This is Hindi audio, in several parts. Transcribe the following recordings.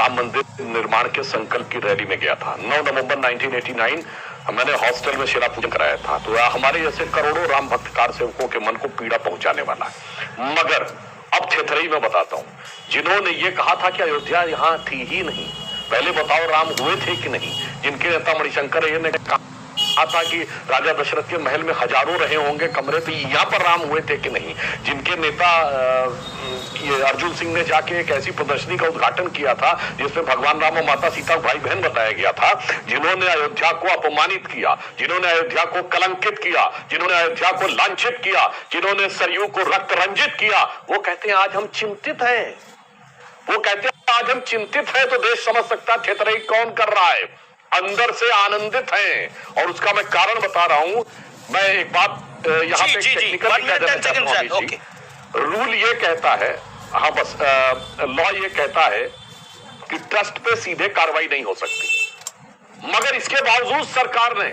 राम मंदिर निर्माण के संकल्प की रैली में गया था। 9 नवंबर 1989 मैंने हॉस्टल में शिला पूजन कराया था। तो हमारे जैसे करोड़ों राम भक्त कार सेवकों के मन को पीड़ा पहुंचाने वाला है। मगर अब थेथरई में बताता हूं, जिन्होंने ये कहा था कि अयोध्या यहाँ थी ही नहीं, पहले बताओ राम हुए थे कि नहीं। जिनके नेता मणिशंकर अय्यर ने कहा था कि राजा दशरथ के महल में हजारों रहे होंगे कमरे, तो यहाँ पर राम हुए थे कि नहीं। जिनके नेता ये अर्जुन सिंह ने जाके एक ऐसी प्रदर्शनी का उद्घाटन किया था जिसमें भगवान राम और माता सीता भाई बहन बताया गया था। जिन्होंने अयोध्या को अपमानित किया, जिन्होंने अयोध्या को कलंकित किया, जिन्होंने अयोध्या को लांछित किया, जिन्होंने सरयू को रक्त रंजित किया, वो कहते हैं आज हम चिंतित हैं। वो कहते हैं आज हम चिंतित हैं। तो देश समझ सकता है थेथरई कौन कर रहा है। अंदर से आनंदित हैं और उसका मैं कारण बता रहा हूं। मैं एक बात यहाँ पे टेक्निकल रूल ये कहता है, हाँ बस लॉ ये कहता है कि ट्रस्ट पे सीधे कार्रवाई नहीं हो सकती, मगर इसके बावजूद सरकार ने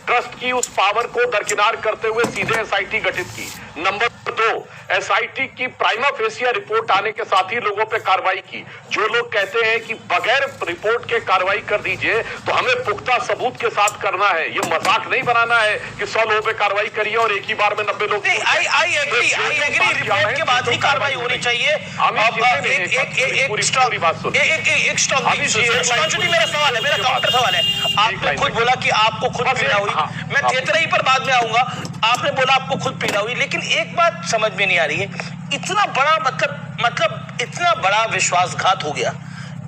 ट्रस्ट की उस पावर को दरकिनार करते हुए सीधे एसआईटी गठित की। नंबर 2, एसआईटी की प्राइमा फेसिया रिपोर्ट आने के साथ ही लोगों पे कार्रवाई की। जो लोग कहते हैं कि बगैर रिपोर्ट के कार्रवाई कर दीजिए, तो हमें पुख्ता सबूत के साथ करना है। ये मजाक नहीं बनाना है कि 100 लोगों पे कार्रवाई करिए और एक ही बार में 90 लोग। आई एग्री रिपोर्ट के बाद ही कार्रवाई होनी चाहिए। मेरा सवाल है, मेरा काउंटर सवाल है। आपने खुद बोला कि आपको खुद पीड़ा हुई, मैं थेथरई पर बाद में आऊंगा। आपने बोला आपको खुद पीड़ा हुई, लेकिन एक बात समझ में नहीं आ रही है, इतना बड़ा मतलब इतना बड़ा विश्वासघात हो गया।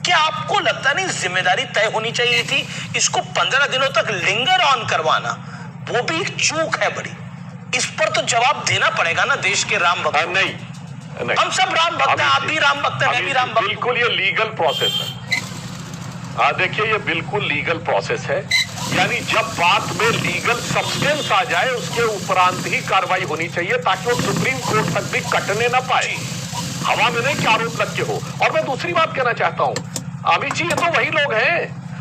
क्या आपको लगता नहीं जिम्मेदारी तय होनी चाहिए थी? इसको 15 दिनों तक लिंगर ऑन करवाना, वो भी एक चूक है बड़ी। इस पर तो जवाब देना पड़ेगा ना देश के राम भक्त। नहीं, हम सब राम भक्त हैं, आप भी राम भक्त हैं, मैं भी राम भक्त। बिल्कुल ये लीगल प्रोसेस है। देखिए ये बिल्कुल लीगल प्रोसेस है, यानी जब बात में लीगल सब्सटेंस आ जाए उसके उपरांत ही कार्रवाई होनी चाहिए, ताकि वो सुप्रीम कोर्ट तक भी कटने ना पाए, हवा में नहीं कि आरोप लग के हो। और मैं दूसरी बात कहना चाहता हूं, अमित जी ये तो वही लोग हैं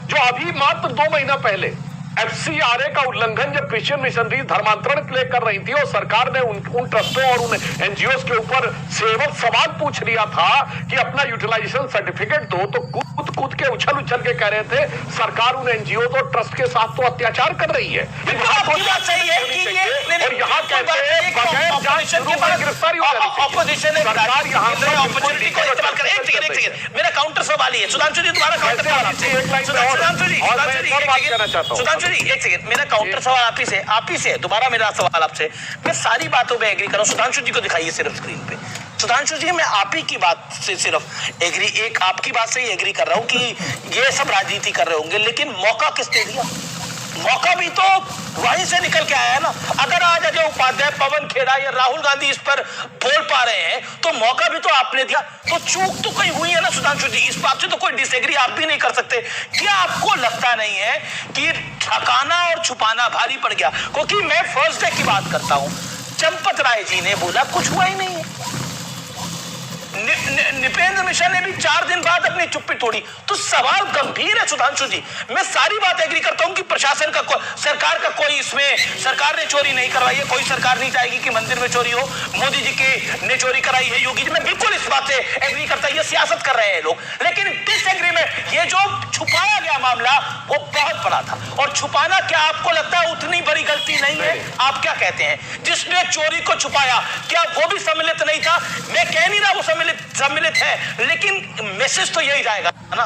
जो अभी मात्र 2 महीना पहले FCRA का उल्लंघन जब क्रिश्चियन मिशनरी धर्मांतरण के लिए कर रही थी और सरकार ने उन ट्रस्टों और उन NGOs के ऊपर सेवक सवाल पूछ लिया था कि अपना यूटिलाइजेशन सर्टिफिकेट दो, तो कूद के उछल के कह रहे थे सरकार उन NGOs और ट्रस्ट के साथ तो अत्याचार कर रही है। और यहाँ कहते हैं बगैर जांच शुरू में गिरफ्तारी हो जाती है। सरकार यहाँ अपॉर्चुनिटी को इस्तेमाल कर। एक सेकंड, मेरा काउंटर सवाल ही है। सुधांशु जी तुम्हारा काउंटर सवाल एक सेकंड, मेरा काउंटर सवाल आप ही से दोबारा मेरा सवाल आपसे। मैं सारी बातों में एग्री कर रहा हूं। सुधांशु जी को दिखाइए सिर्फ स्क्रीन पे। सुधांशु जी मैं आप ही की बात से सिर्फ एग्री, एक आपकी बात से ही एग्री कर रहा हूं कि ये सब राजनीति कर रहे होंगे, लेकिन मौका किसने दिया? मौका भी तो वहीं से निकल के आया है ना। अगर आज अजय उपाध्याय, पवन खेड़ा या राहुल गांधी इस पर बोल पा रहे हैं तो मौका भी तो आपने दिया। तो चूक तो कहीं हुई है ना सुधांशु जी, इस बात से तो कोई डिसएग्री आप भी नहीं कर सकते। क्या आपको लगता नहीं है कि ठकाना और छुपाना भारी पड़ गया? क्योंकि मैं फर्स्ट डे की बात करता हूं, चंपत राय जी ने बोला कुछ हुआ ही नहीं है, निपेंद्र मिश्रा ने भी 4 दिन बाद अपनी चुप्पी तोड़ी। तो सवाल गंभीर है सुधांशु जी। मैं सारी बात एग्री करता हूं कि प्रशासन का सरकार का कोई इसमें, सरकार ने चोरी नहीं करवाई है, कोई सरकार नहीं चाहेगी कि मंदिर में चोरी हो। मोदी जी के ने चोरी कराई है, योगी जी, मैं बिल्कुल इस बात से एग्री करता हूं, ये सियासत कर रहे हैं लोग। लेकिन डिसएग्री में ये जो छुपाया गया मामला वो बहुत बड़ा था। और छुपाना क्या आपको लगता है उतनी बड़ी गलती नहीं है? आप क्या कहते हैं? जिसने चोरी को छुपाया क्या वो भी सम्मिलित नहीं था? मैं कह नहीं रहा वो सम्मिलित है, लेकिन मैसेज तो यही जाएगा ना,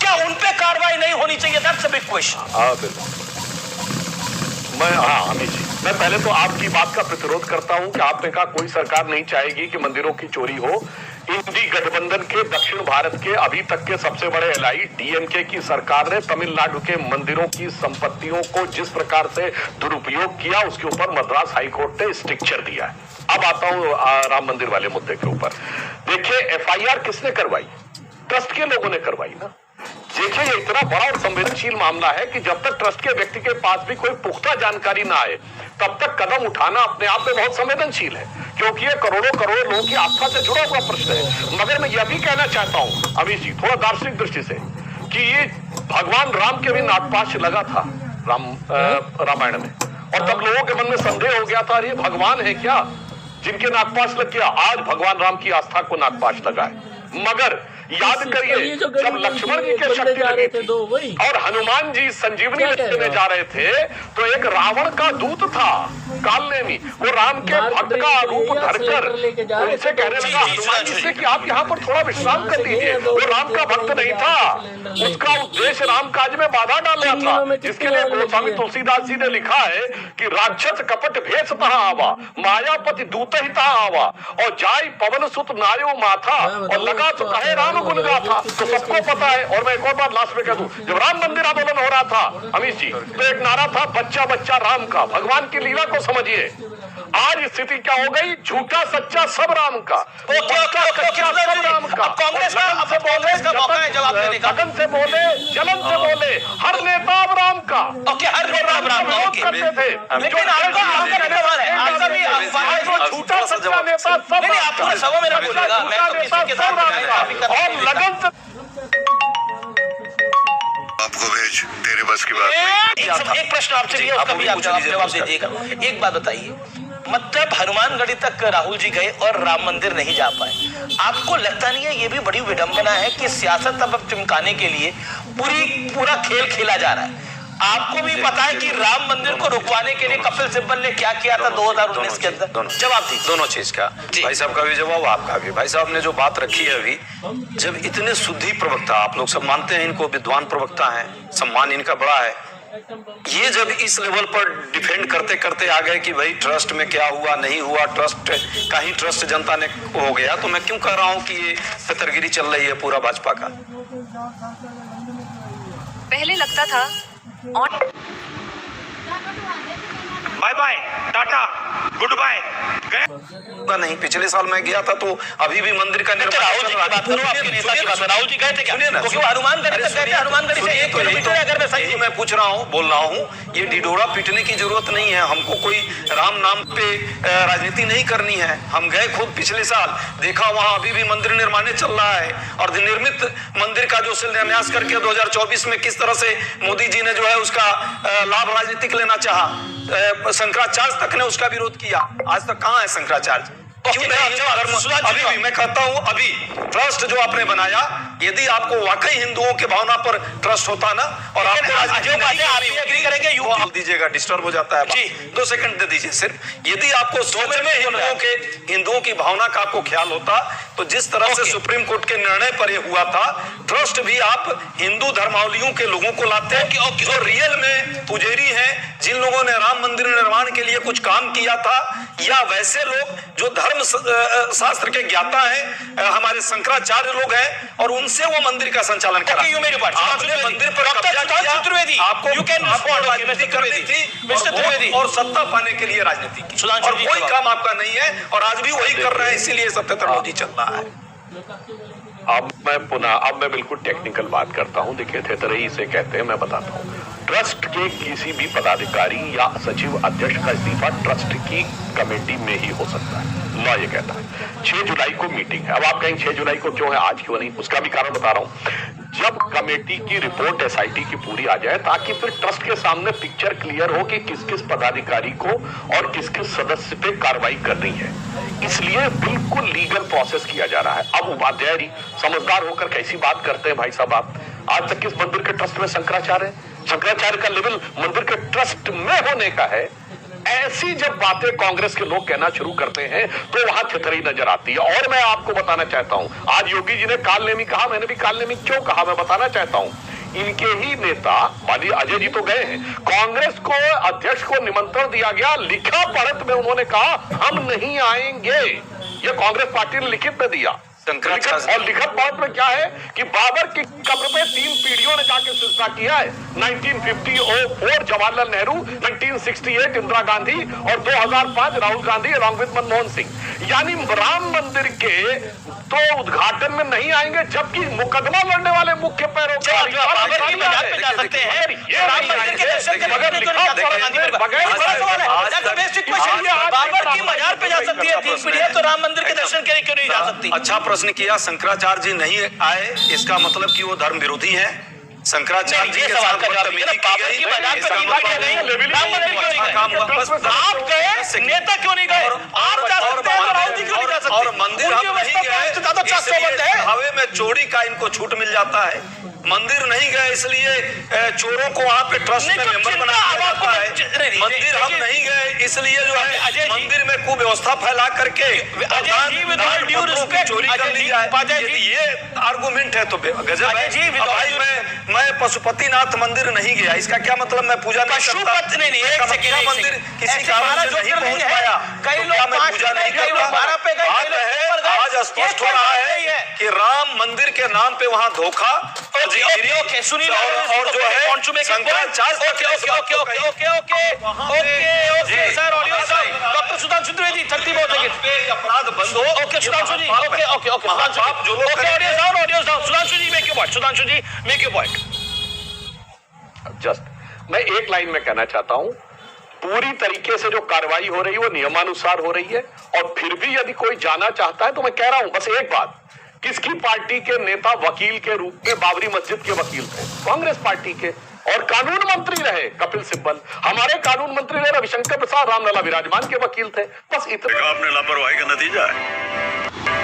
क्या उन पे कार्रवाई नहीं होनी चाहिए? That's a big question. Amit ji, मैं पहले तो आपकी बात का प्रतिरोध करता हूं कि आपने कहा कोई सरकार नहीं चाहेगी कि मंदिरों की चोरी हो। इंडी गठबंधन के दक्षिण भारत के अभी तक के सबसे बड़े एलाई DMK की सरकार ने तमिलनाडु के मंदिरों की संपत्तियों को जिस प्रकार से दुरुपयोग किया, उसके ऊपर मद्रास हाईकोर्ट ने स्ट्रिक्चर दिया है। अब आता हूं राम मंदिर वाले मुद्दे के ऊपर। देखिए FIR किसने करवाई? ट्रस्ट के लोगों ने करवाई ना। देखिए ये इतना बड़ा और संवेदनशील मामला है कि जब तक ट्रस्ट के व्यक्ति के पास भी कोई पुख्ता जानकारी ना आए तब तक कदम उठाना अपने आप में बहुत संवेदनशील है, क्योंकि ये करोड़ों लोगों की आस्था से जुड़ा हुआ प्रश्न है। मगर मैं यह भी कहना चाहता हूं अमित जी, थोड़ा दार्शनिक दृष्टि से, कि ये भगवान राम के भी नागपाश लगा था रामायण में, और तब लोगों के मन में संदेह हो गया था अरे भगवान है क्या जिनके नागपाश लग गया? आज भगवान राम की आस्था को नागपाश लगा है। मगर याद करिए जब लक्ष्मण जी के शक्ति लगी थी और हनुमान जी संजीवनी लेने जा रहे थे तो एक रावण का दूत था कालनेमी, वो राम के भक्त का रूप धरकर उनसे कहने लगा हनुमान जी से कि आप यहाँ पर थोड़ा विश्राम कर लीजिए। वो राम का भक्त नहीं था, उसका उद्देश्य राम काज में बाधा डालना था, जिसके लिए गोस्वामी तुलसीदास जी ने लिखा है कि राक्षस कपट भेष तहाँ आवा, मायापति दूत ही तहाँ आवा, और जाय पवन सुत नायो माथा, और लगा तो कहे राम गुण गाथा। तो सबको पता है। और मैं एक और बात लास्ट में कह दूं, जब राम मंदिर आंदोलन हो रहा था अमित जी, तो एक नारा था बच्चा बच्चा राम का। भगवान की लीला को समझिए। आज स्थिति क्या हो गई, झूठा सच्चा सब राम का, सब राम का। कांग्रेस का मौका है जवाब देने का। लगन से बोले, जलन से बोले, हर नेता अब राम का। ओके, हर नेता अब राम का करते थे, लेकिन आपका सवाल है, आपका भी झूठा सच्चा नेता सब नहीं, आप पूरा सवाल मेरा बोलिएगा, मैं तो किसी के साथ और लगन से आपको भेज, तेरे बस की बात नहीं। एक प्रश्न आपसे भी है, उसका भी आप जवाब दीजिएगा। एक बात बताइए, मतलब हनुमानगढ़ी तक राहुल जी गए और राम मंदिर नहीं जा पाए, आपको लगता नहीं है ये भी बड़ी विडंबना है कि सियासत अब चमकाने के लिए पूरा खेल खेला जा रहा है? आपको भी पता है कि राम मंदिर को रुकवाने के लिए कपिल सिब्बल ने क्या किया था 2019 के अंदर? जवाब दीजिए। दोनों चीज का, भाई साहब का भी जवाब, आपका भी। भाई साहब ने जो बात रखी है अभी, जब इतने शुद्धि प्रवक्ता, आप लोग सब मानते हैं इनको विद्वान प्रवक्ता हैं, सम्मान इनका बड़ा है, ये जब इस लेवल पर डिफेंड करते करते आ गए कि भाई ट्रस्ट में क्या हुआ नहीं हुआ, ट्रस्ट का ही ट्रस्ट जनता ने हो गया, तो मैं क्यों कह रहा हूं कि ये फतरगिरी चल रही है पूरा भाजपा का। पहले लगता था bye bye tata goodbye नहीं। पिछले साल मैं गया था तो अभी भी मंदिर का निर्माण राहुल जी की बात करो, आपके नेता की बात। राहुल जी गए थे क्या? क्योंकि हनुमानगढ़ी तक गए थे, हनुमानगढ़ी से 1 किलोमीटर है। अगर मैं सही मैं पूछ रहा हूँ, बोल रहा हूँ, ये ढिढोरा पीटने की जरूरत नहीं है। हमको कोई राम नाम पे राजनीति नहीं करनी है। हम गए खुद पिछले साल, देखा वहाँ अभी भी मंदिर निर्माण चल रहा है, और निर्मित मंदिर का जो शिलान्यास करके 2024 में किस तरह से मोदी जी ने जो है उसका लाभ राजनीतिक लेना चाहा, शंकराचार्य तक ने उसका विरोध किया। आज तक कहाँ है शंकराचार्य? क्यों नहीं? अभी भी मैं कहता हूं, अभी ट्रस्ट जो आपने बनाया, यदि आपको वाकई हिंदुओं के भावना पर ट्रस्ट होता ना, और आप दीजिएगा, डिस्टर्ब हो जाता है। 2 सेकंड दे दीजिए सिर्फ। यदि आपको सोच में हिंदुओं की भावना का आपको ख्याल होता, तो जिस तरह से सुप्रीम कोर्ट के निर्णय पर यह हुआ था, ट्रस्ट भी आप हिंदू धर्मावलंबियों के लोगों को लाते हैं जो रियल में पुजेरी हैं, जिन लोगों ने राम मंदिर निर्माण के लिए कुछ काम किया था, या वैसे लोग जो धर्म शास्त्र के ज्ञाता हैं, हमारे शंकराचार्य लोग हैं, और उनसे वो मंदिर का संचालन करा। आपने मंदिर पर कब्जा किया, आपको राजनीति करनी थी और सत्ता पाने के लिए राजनीति की, और कोई काम आपका नहीं है, और आज भी वही कर रहे हैं, इसीलिए 77 मोदी चल रहा है। अब मैं बिल्कुल टेक्निकल बात करता हूं। देखिए, थेतरई से कहते हैं, मैं बताता हूं। ट्रस्ट के किसी भी पदाधिकारी या सचिव अध्यक्ष का इस्तीफा ट्रस्ट की कमेटी में ही हो सकता है। लॉ ये कहता है। 6 जुलाई को मीटिंग है। अब आप कहेंगे 6 जुलाई को क्यों है, आज क्यों नहीं? उसका भी कारण बता रहा हूं। जब कमेटी की रिपोर्ट एसआईटी की पूरी आ जाए, ताकि फिर ट्रस्ट के सामने पिक्चर क्लियर हो कि किस किस पदाधिकारी को और किस किस सदस्य पे कार्रवाई करनी है। इसलिए बिल्कुल लीगल प्रोसेस किया जा रहा है। अब उपाध्याय जी समझदार होकर कैसी बात करते हैं भाई साहब आप? आज तक किस मंदिर के ट्रस्ट में शंकराचार्य है? शंकराचार्य का लेवल मंदिर के ट्रस्ट में होने का है। ऐसी जब बातें कांग्रेस के लोग कहना शुरू करते हैं तो वहां थितरई नजर आती है। और मैं आपको बताना चाहता हूं, आज योगी जी ने कालनेमी कहा, मैंने भी कालनेमी क्यों कहा मैं बताना चाहता हूं। इनके ही नेता माननीय अजय जी तो गए हैं, कांग्रेस को अध्यक्ष को निमंत्रण दिया गया, लिखा पढ़त में उन्होंने कहा हम नहीं आएंगे। ये कांग्रेस पार्टी ने लिखित में दिया। और लिखत पढ़त में क्या है कि बाबर की कब्र पे 3 पीढ़ियों ने जाके सिजदा किया है। 1954 जवाहरलाल नेहरू, 1968 इंदिरा गांधी और 2005 राहुल गांधी अलॉन्ग विद मनमोहन सिंह। यानी राम मंदिर के तो उद्घाटन में नहीं आएंगे, जबकि मुकदमा लड़ने वाले मुख्य पैरोकार मजार पे जा सकते हैं। बाबर की मजार पे जा सकती है 3 पीढ़ियां, तो राम मंदिर के दर्शन के लिए क्यों नहीं जा सकती? अच्छा प्रश्न किया। शंकराचार्य जी नहीं आए, इसका मतलब कि वो धर्म विरोधी है? शंकराचार्य जी के साथ बदतमीजी की गई, आप गए, नेता क्यों नहीं गए? आप जा सकते हैं, राहुल जी क्यों नहीं जा सकते? और मंदिर हम नहीं गए, ज्यादा 400 बंद है। दिखावे में चोरी का इनको छूट मिल जाता है। मंदिर नहीं गए इसलिए चोरों को वहां पे ट्रस्ट में मेंबर बना दिया जाता है। मंदिर हम नहीं गए इसलिए जो है मंदिर में कुव्यवस्था फैला करके चोरी कर ली जाए। ये आर्गुमेंट है तो गजब है। भाई मैं पशुपतिनाथ मंदिर नहीं गया, इसका क्या मतलब मैं पूजा नहीं करता? कामाख्या मंदिर किसी कारण से नहीं पहुंच पाया, कई लोग मैं पूजा नहीं करता? आज स्पष्ट हो रहा है कि राम मंदिर के नाम पे वहां धोखा सुनिए और जो है Shankaracharya. Sir audio doctor Sudhanshu Dwivedi 30 second अपराध बंद हो। Okay Sudhanshu ji, okay audio down. Sudhanshu ji make your point, Sudhanshu ji make your point. Just मैं एक लाइन में कहना चाहता हूं, पूरी तरीके से जो कार्रवाई हो रही है वो नियमानुसार हो रही है। और फिर भी यदि कोई जाना चाहता है तो मैं कह रहा हूं बस एक बात, किसकी पार्टी के नेता वकील के रूप में बाबरी मस्जिद के वकील थे? कांग्रेस पार्टी के। और कानून मंत्री रहे कपिल सिब्बल, हमारे कानून मंत्री रहे रविशंकर प्रसाद, रामलला विराजमान के वकील थे। बस इतना आपने लापरवाही का नतीजा है।